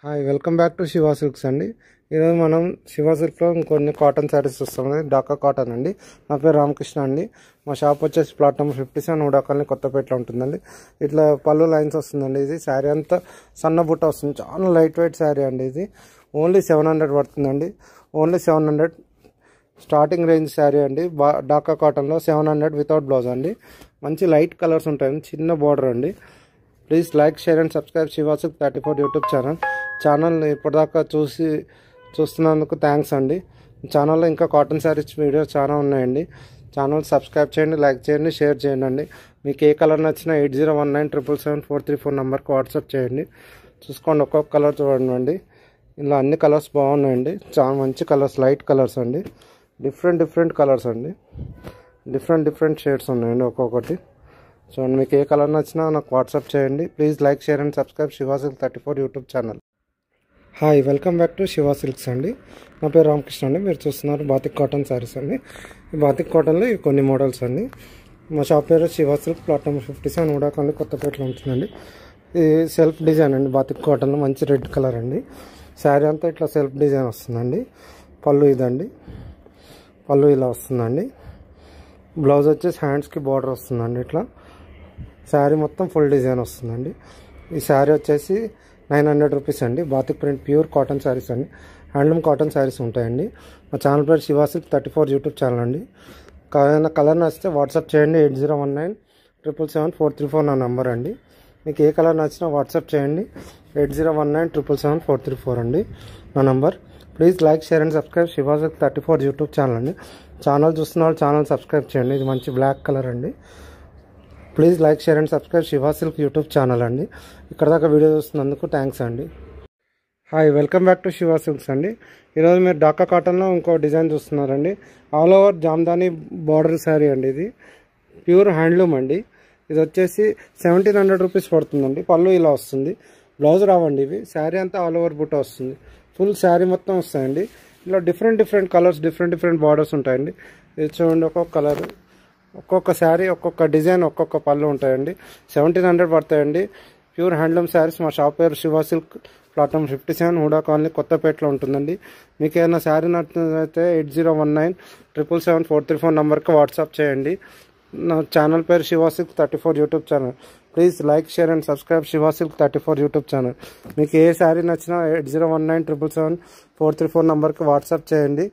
Hi welcome back to Shiva silks అండి. ఈరోజు మనం శివ సిల్క్లో ఇంకొన్ని కాటన్ శారీస్ చూస్తామండి. డాకా కాటన్ అండి. నా పేరు రామకృష్ణ అండి. మా షాప్ వచ్చేసి ప్లాట్ నెంబర్ 57 ఉడాకాలనీ కొత్తపేటలో ఉంటుందండి. ఇట్లా పళ్ళు లైన్స్ వస్తుందండి. ఇది శారీ అంతా సన్న బుట్ట వస్తుంది. చాలా లైట్ వెయిట్ శారీ అండి. ఇది ఓన్లీ 700 పడుతుందండి. ఓన్లీ 700 స్టార్టింగ్ రేంజ్ శారీ అండి. డాకా కాటన్లో 700 వితౌట్ బ్లౌజ్ అండి. మంచి లైట్ కలర్స్ ఉంటాయండి. చిన్న బార్డర్ అండి. Please like share and subscribe Shiva silk 34 YouTube channel ఇప్పటిదాకా చూస్తున్నందుకు థ్యాంక్స్ అండి. ఛానల్లో ఇంకా కాటన్ శారీస్ వీడియోస్ చాలా ఉన్నాయండి. ఛానల్ సబ్స్క్రైబ్ చేయండి, లైక్ చేయండి, షేర్ చేయండి అండి. మీకు ఏ కలర్ నచ్చినా 8019777434 నెంబర్కి వాట్సాప్ చేయండి. చూసుకోండి, ఒక్కొక్క కలర్ చూడండి. ఇలా అన్ని కలర్స్ బాగున్నాయండి. చాలా మంచి కలర్స్, లైట్ కలర్స్ అండి. డిఫరెంట్ కలర్స్ అండి. డిఫరెంట్ షేడ్స్ ఉన్నాయండి ఒక్కొక్కటి. చూడండి, మీకు ఏ కలర్ నచ్చినా నాకు వాట్సాప్ చేయండి. Please like share and subscribe Shiva silk 34 YouTube channel. Hi welcome back to Shiva silks అండి. నా పేరు రామకృష్ణ అండి. మీరు చూస్తున్నారు బాతిక్ కాటన్ శారీస్ అండి. ఈ బాతిక్ కాటన్లో కొన్ని మోడల్స్ అండి. మా షాప్ పేరు Shiva silk, plot number 57 UDA colony కొత్తపేటలో ఉంటుందండి. ఇది సెల్ఫ్ డిజైన్ అండి. బాతిక్ కాటన్లో మంచి రెడ్ కలర్ అండి. శారీ అంతా ఇట్లా సెల్ఫ్ డిజైన్ వస్తుందండి. పళ్ళు ఇదండి. పళ్ళు ఇలా వస్తుందండి. బ్లౌజ్ వచ్చేసి హ్యాండ్స్కి బార్డర్ వస్తుందండి. ఇట్లా శారీ మొత్తం ఫుల్ డిజైన్ వస్తుందండి. ఈ శారీ వచ్చేసి 900 రూపీస్ అండి. Batik print pure cotton sarees అండి. హ్యాండ్లూమ్ కాటన్ శారీస్ ఉంటాయండి. మా ఛానల్ పేరు శివ సిల్క్ 34 యూట్యూబ్ ఛానల్ అండి. ఏదైనా కలర్ నచ్చితే వాట్సాప్ చేయండి. 8019777434 నా నెంబర్ అండి. మీకు ఏ కలర్ నచ్చినా వాట్సాప్ చేయండి. 8019777434 అండి నా number. Please like share and subscribe Shiva silk 34 YouTube channel అండి. ఛానల్ చూస్తున్న వాళ్ళు ఛానల్ సబ్స్క్రైబ్ చేయండి. ఇది మంచి బ్లాక్ కలర్ అండి. Please like share and subscribe Shiva silk YouTube channel అండి. ఇక్కడ దాకా వీడియో చూస్తున్నందుకు థ్యాంక్స్ అండి. Hi welcome back to Shiva silks అండి. ఈరోజు మీరు డాకా కాటన్లో ఇంకో డిజైన్ చూస్తున్నారండి. All over Jamdani border sari అండి. ఇది ప్యూర్ హ్యాండ్లూమ్ అండి. ఇది వచ్చేసి 1700 రూపీస్ పడుతుందండి. పళ్ళు ఇలా వస్తుంది. బ్లౌజ్ రావండి. ఇవి శారీ అంతా ఆల్ ఓవర్ బుట్ట వస్తుంది. ఫుల్ శారీ మొత్తం వస్తాయండి. ఇలా డిఫరెంట్ కలర్స్, డిఫరెంట్ బార్డర్స్ ఉంటాయండి. ఇది చూడండి, ఒక్కొక్క కలర్, ఒక్కొక్క శారీ, ఒక్కొక్క డిజైన్, ఒక్కొక్క పళ్ళు ఉంటాయండి. 1700 పడతాయండి. Pure handloom saris. మా షాప్ పేరు Shiva silk, plot number 57 UDA colony కొత్తపేటలో ఉంటుందండి. మీకు ఏదైనా శారీ నచ్చినట్లయితే 8019777434 నెంబర్కి వాట్సాప్ చేయండి. నా ఛానల్ పేరు Shiva silk 34 YouTube channel. Please like share and subscribe Shiva silk 34 YouTube channel. మీకు ఏ శారీ నచ్చినా 8019777434 నెంబర్కి వాట్సాప్ చేయండి.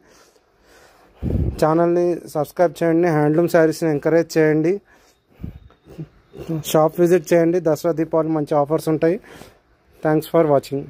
ఛానల్ని సబ్స్క్రైబ్ చేయండి. హ్యాండ్లూమ్ శారీస్ని ఎంకరేజ్ చేయండి. షాప్ విజిట్ చేయండి. దసరా దీపావళి మంచి ఆఫర్స్ ఉంటాయి. Thanks for watching.